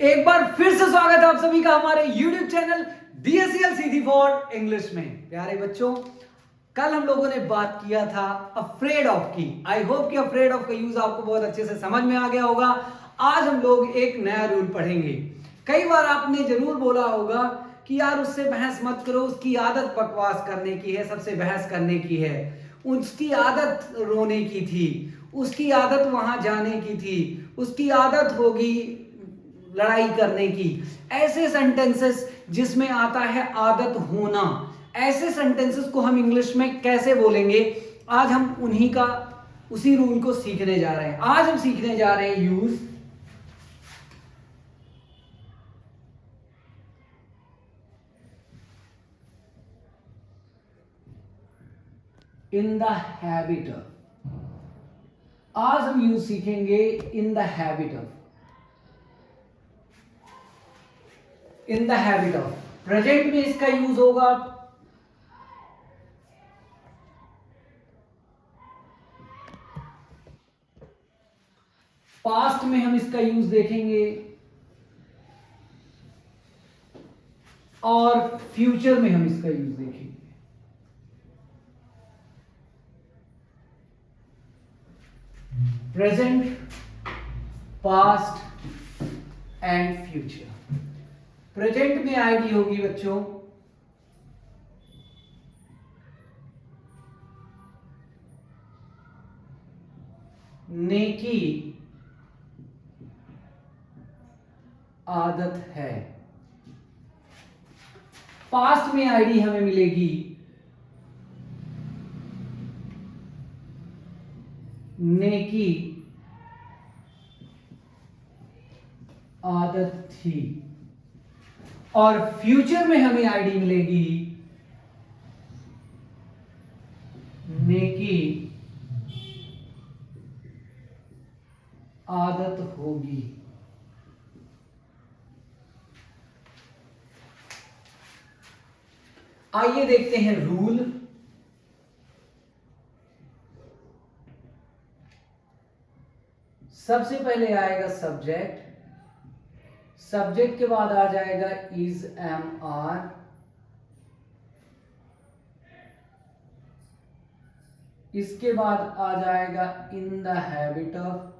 एक बार फिर से स्वागत है आप सभी का हमारे YouTube channel DSEL Sidhi for English में। प्यारे बच्चों, कल हम लोगों ने बात किया था अफ्रेड ऑफ की। आई होप कि अफ्रेड ऑफ का यूज आपको बहुत अच्छे से समझ में आ गया होगा। आज हम लोग एक नया रूल पढ़ेंगे। कई बार आपने जरूर बोला होगा कि यार उससे बहस मत करो, उसकी आदत बकवास करने की है, सबसे बहस करने की है, उसकी आदत रोने की थी, उसकी आदत वहां जाने की थी, उसकी आदत होगी लड़ाई करने की। ऐसे सेंटेंसेस जिसमें आता है आदत होना, ऐसे सेंटेंसेस को हम इंग्लिश में कैसे बोलेंगे? आज हम उसी रूल को सीखने जा रहे हैं। आज हम सीखने जा रहे हैं use in the habit of. आज हम यूज सीखेंगे इन the habit of. In the habit of present में इसका यूज होगा, पास्ट में हम इसका यूज देखेंगे और फ्यूचर में हम इसका यूज देखेंगे। Present, past and future. Present में आईडी होगी बच्चों नेकी आदत है। पास्ट में आईडी हमें मिलेगी नेकी आदत थी, और फ्यूचर में हमें आईडी मिलेगी नेकी आदत होगी। आइए देखते हैं रूल। सबसे पहले आएगा सब्जेक्ट, सब्जेक्ट के बाद आ जाएगा इज एम आर, इसके बाद आ जाएगा इन द हैबिट ऑफ,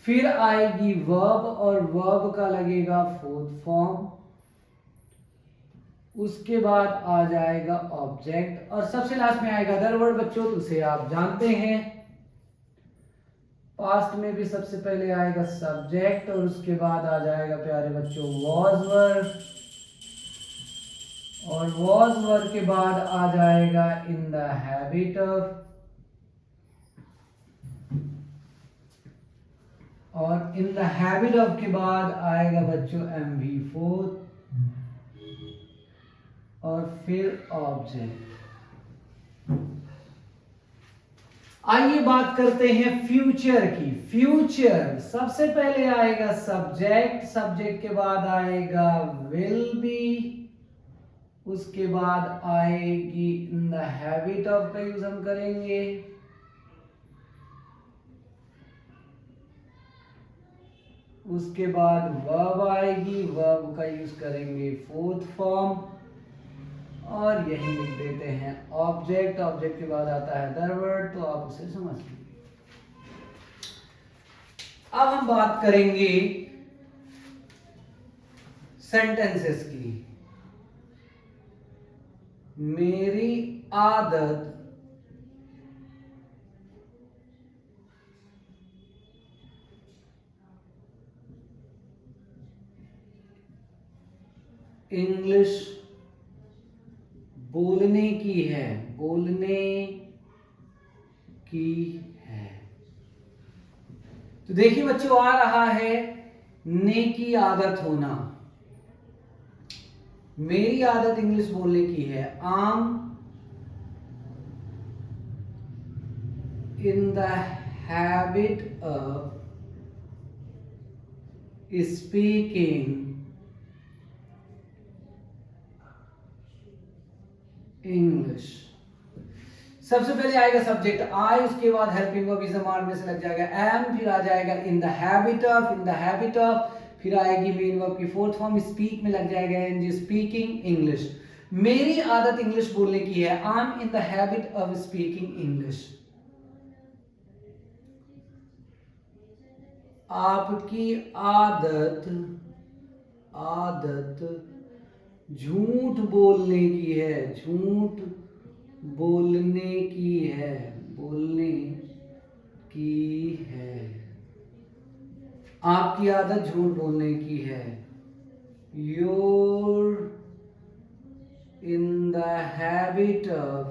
फिर आएगी वर्ब और वर्ब का लगेगा फोर्थ फॉर्म, उसके बाद आ जाएगा ऑब्जेक्ट और सबसे लास्ट में आएगा अदर वर्ड। बच्चों उसे आप जानते हैं, पास्ट में भी सबसे पहले आएगा सब्जेक्ट और उसके बाद आ जाएगा प्यारे बच्चों वॉज वर्ब, और वॉज वर्ब के बाद आ जाएगा इन द हैबिट ऑफ, और इन द हैबिट ऑफ के बाद आएगा बच्चों MV4 और फिर ऑब्जेक्ट। आइए बात करते हैं फ्यूचर की। फ्यूचर सबसे पहले आएगा सब्जेक्ट, सब्जेक्ट के बाद आएगा विल बी, उसके बाद आएगी इन द हैबिट ऑफ का यूज हम करेंगे, उसके बाद वर्ब आएगी, वर्ब का यूज करेंगे फोर्थ फॉर्म, और यही लिख देते हैं ऑब्जेक्ट। ऑब्जेक्ट के बाद आता है अदर वर्ड, तो आप उसे समझ लीजिए। अब हम बात करेंगे सेंटेंसेस की। मेरी आदत इंग्लिश बोलने की है, बोलने की है। तो देखिए बच्चों, आ रहा है नेकी आदत होना। मेरी आदत इंग्लिश बोलने की है, आम इन the habit of speaking English. सबसे पहले आएगा सब्जेक्ट आई, उसके बाद हेल्पिंग वर्ब इज मार्ड में से लग जाएगा एम, फिर आ जाएगा इन the habit of, in the habit of, फिर आएगी मेन वर्ब की फोर्थ फॉर्म स्पीक में लग जाएगा एनजी, स्पीकिंग इंग्लिश। मेरी आदत इंग्लिश बोलने की है, I am in the habit of speaking English. आपकी आदत झूठ बोलने की है, झूठ बोलने की है, बोलने की है। आपकी आदत झूठ बोलने की है। You're in the habit of,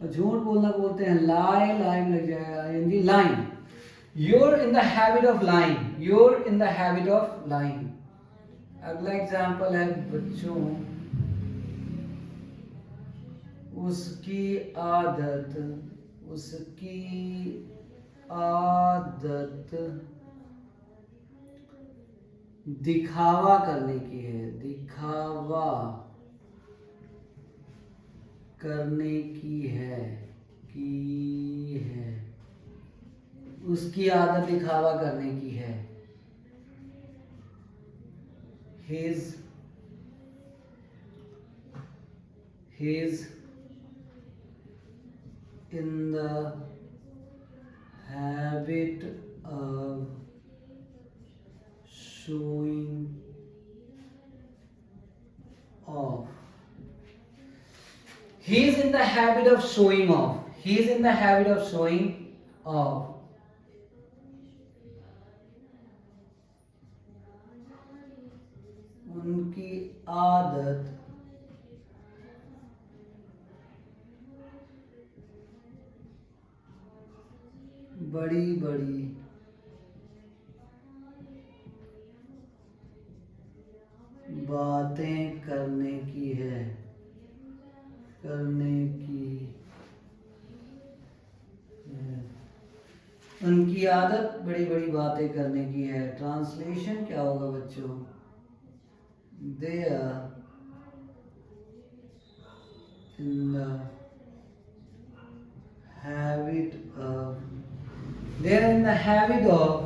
झूठ बोलना बोलते हैं लाई, लाइन लग जाएगा line. You're in the habit of lying, you're in the habit of lying। अगला एग्जाम्पल है बच्चों, उसकी आदत दिखावा करने की है, दिखावा करने की है, उसकी आदत दिखावा करने की है। His in the habit of showing off। He is in the habit of showing off, he is in the habit of showing off। उनकी आदत बड़ी बड़ी बातें करने की है, उनकी आदत बड़ी बड़ी बातें करने की है। ट्रांसलेशन क्या होगा बच्चों? They are in the habit of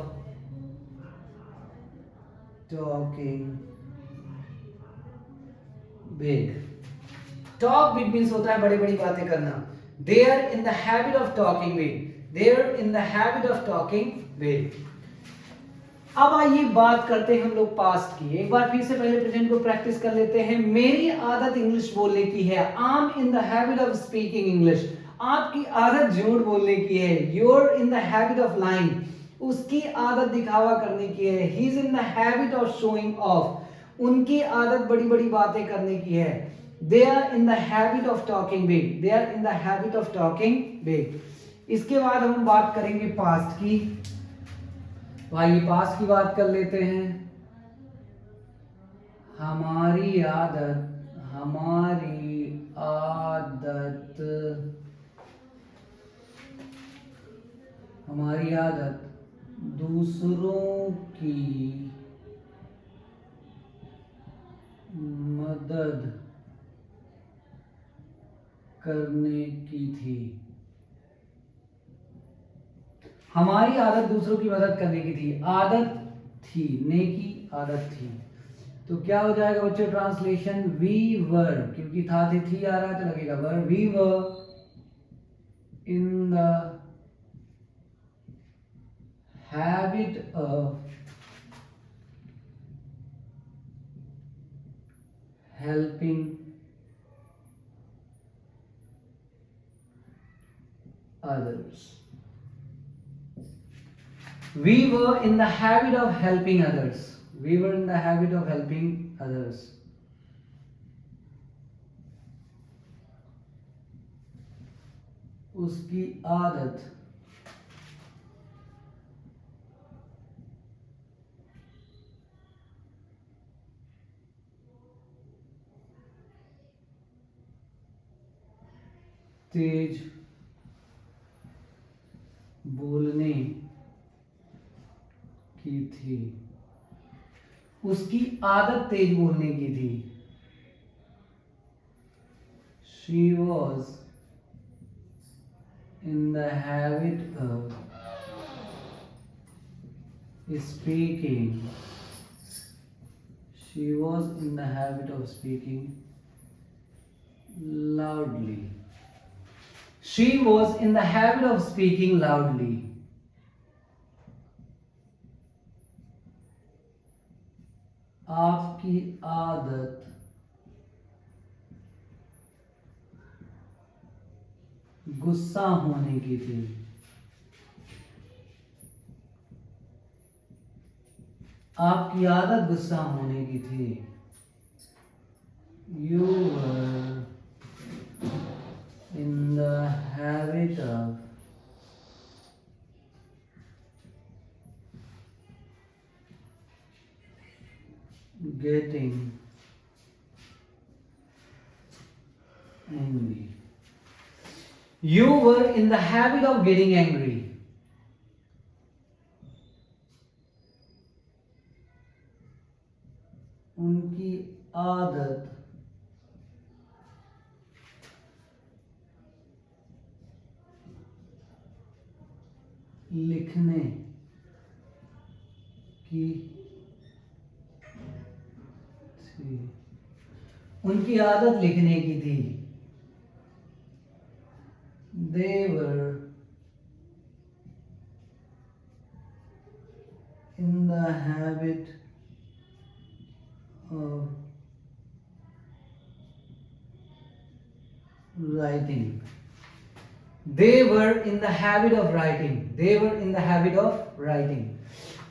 talking big। Talk big means होता है बड़ी बड़ी बातें करना। They are in the habit of talking big, they are in the habit of talking big। अब आइए बात करते हैं हम लोग पास्ट की। एक बार फिर से पहले प्रेजेंट को प्रैक्टिस कर लेते हैं। मेरी आदत इंग्लिश बोलने की है, I am in the habit of speaking English. आपकी आदत झूठ बोलने की है, you are in the habit of lying. उसकी आदत दिखावा करने की है, he is in the habit of showing off. उनकी आदत बड़ी बड़ी बातें करने की है, they are in the habit of talking big, they are in the habit of talking big. इसके बाद हम बात करेंगे पास्ट की। भाई पास्ट की बात कर लेते हैं। हमारी आदत दूसरों की मदद करने की थी। हमारी आदत दूसरों की मदद करने की थी, आदत थी, नेकी आदत थी। तो क्या हो जाएगा बच्चों ट्रांसलेशन? वी वर, क्योंकि था थी आ रहा है तो लगेगा were. We were in the habit of helping others। We were in the habit of helping others, we were in the habit of helping others। उसकी आदत तेज बोलने की थी। उसकी आदत तेज बोलने की थी। She was in the habit of speaking. She was in the habit of speaking loudly. She was in the habit of speaking loudly. आपकी आदत गुस्सा होने की थी. आपकी आदत गुस्सा होने की थी. You were in the habit of getting angry. You were in the habit of getting angry. उनकी आदत लिखने की थी. उनकी आदत लिखने की थी. They were in the habit of writing. They were in the habit of writing. They were in the habit of writing.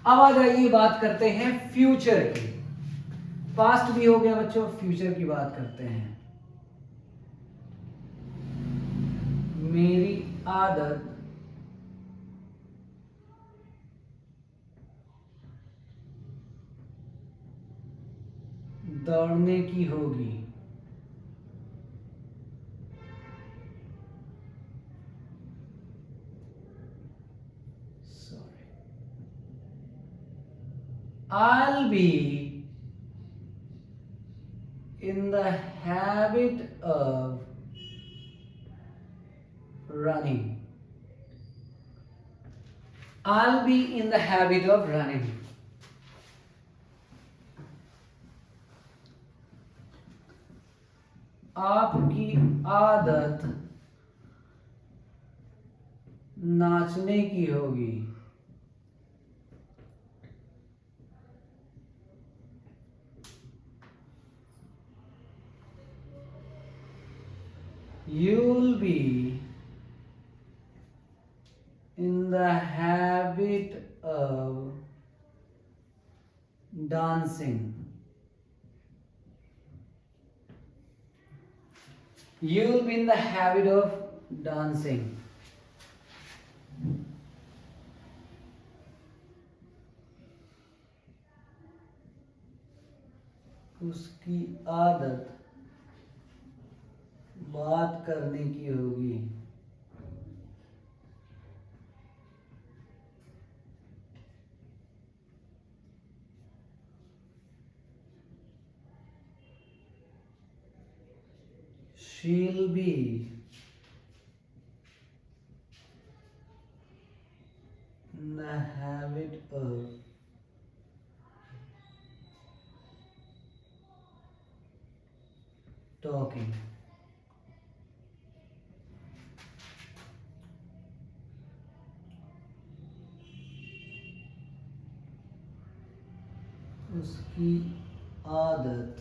अब आ जाइए बात करते हैं फ्यूचर की. पास्ट भी हो गया बच्चों, फ्यूचर की बात करते हैं. मेरी आदत दौड़ने की होगी. Sorry. I'll be in the habit of running. I'll be in the habit of running. आपकी आदत नाचने की होगी. You'll be in the habit of dancing. You'll be in the habit of dancing. उसकी आदत बात करने की होगी. She'll be in the habit of talking. उसकी आदत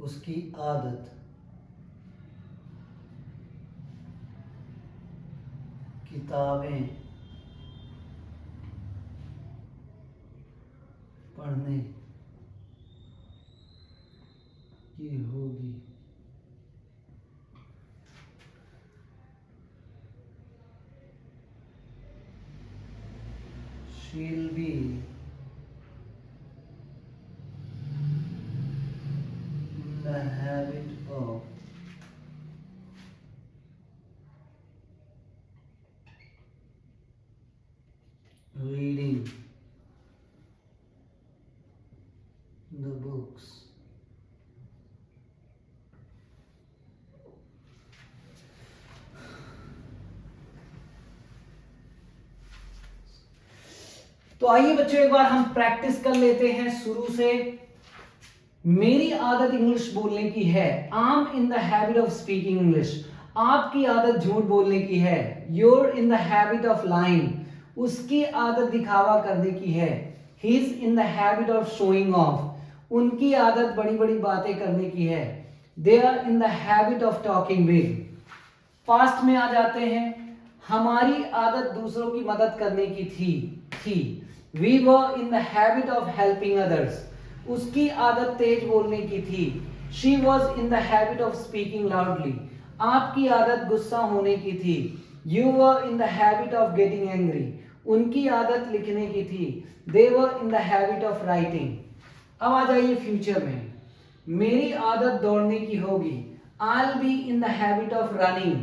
उसकी आदत किताबें पढ़ने की होगी. She'll be in the habit of reading the books. तो आइए बच्चों एक बार हम प्रैक्टिस कर लेते हैं शुरू से। मेरी आदत इंग्लिश बोलने की है। I am in the habit of speaking English. आपकी आदत झूठ बोलने की है। You're in the habit of lying. उसकी आदत दिखावा करने की है। He is in the habit of showing off. उनकी आदत बड़ी बड़ी बातें करने की है। They are in the habit of talking big. Past में आ जाते हैं। हमारी आदत दूसरों की मदद करने की थी। We were in the habit of helping others. उसकी आदत तेज बोलने की थी। She was in the habit of speaking loudly. आपकी आदत गुस्सा होने की थी। You were in the habit of getting angry. उनकी आदत लिखने की थी। They were in the habit of writing. अब आ जाइए फ्यूचर में। मेरी आदत दौड़ने की होगी। I'll be in the habit of running.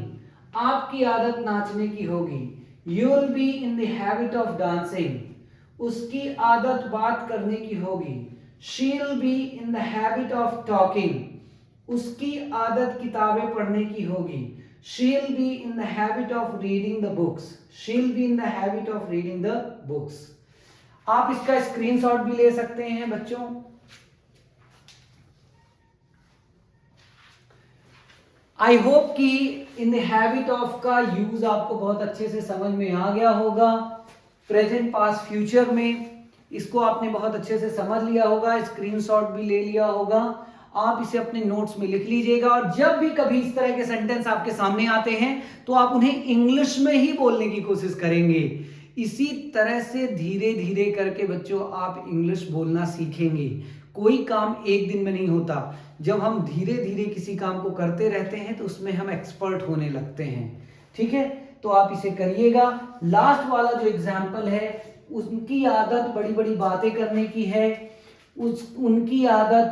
आपकी आदत नाचने की होगी। You'll be in the habit of dancing. उसकी आदत बात करने की होगी। She'll be in the habit of talking. उसकी आदत किताबें पढ़ने की होगी। She'll be in the habit of reading the books. She'll be in the habit of reading the books. आप इसका स्क्रीनशॉट भी ले सकते हैं बच्चों। आई होप कि इन द हैबिट ऑफ का यूज आपको बहुत अच्छे से समझ में आ गया होगा। प्रेजेंट पास्ट फ्यूचर में इसको आपने बहुत अच्छे से समझ लिया होगा, स्क्रीनशॉट भी ले लिया होगा। आप इसे अपने नोट्स में लिख लीजिएगा और जब भी कभी इस तरह के सेंटेंस आपके सामने आते हैं तो आप उन्हें इंग्लिश में ही बोलने की कोशिश करेंगे। इसी तरह से धीरे धीरे करके बच्चों आप इंग्लिश बोलना सीखेंगे। कोई काम एक दिन में नहीं होता। जब हम धीरे धीरे किसी काम को करते रहते हैं तो उसमें हम एक्सपर्ट होने लगते हैं। ठीक है, तो आप इसे करिएगा। लास्ट वाला जो एग्जाम्पल है, उनकी आदत बड़ी बड़ी बातें करने की है। उनकी आदत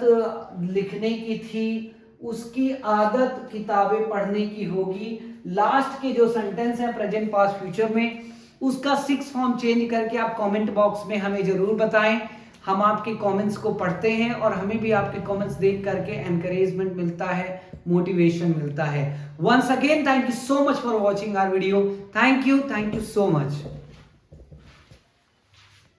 लिखने की थी। उसकी आदत किताबें पढ़ने की होगी। लास्ट के जो सेंटेंस है प्रेजेंट पास्ट फ्यूचर में, उसका 6 फॉर्म चेंज करके आप कमेंट बॉक्स में हमें जरूर बताएं। हम आपके कमेंट्स को पढ़ते हैं और हमें भी आपके कमेंट्स देख करके एनकरेजमेंट मिलता है, मोटिवेशन मिलता है। Once again thank you so much for watching our video. Thank you so much.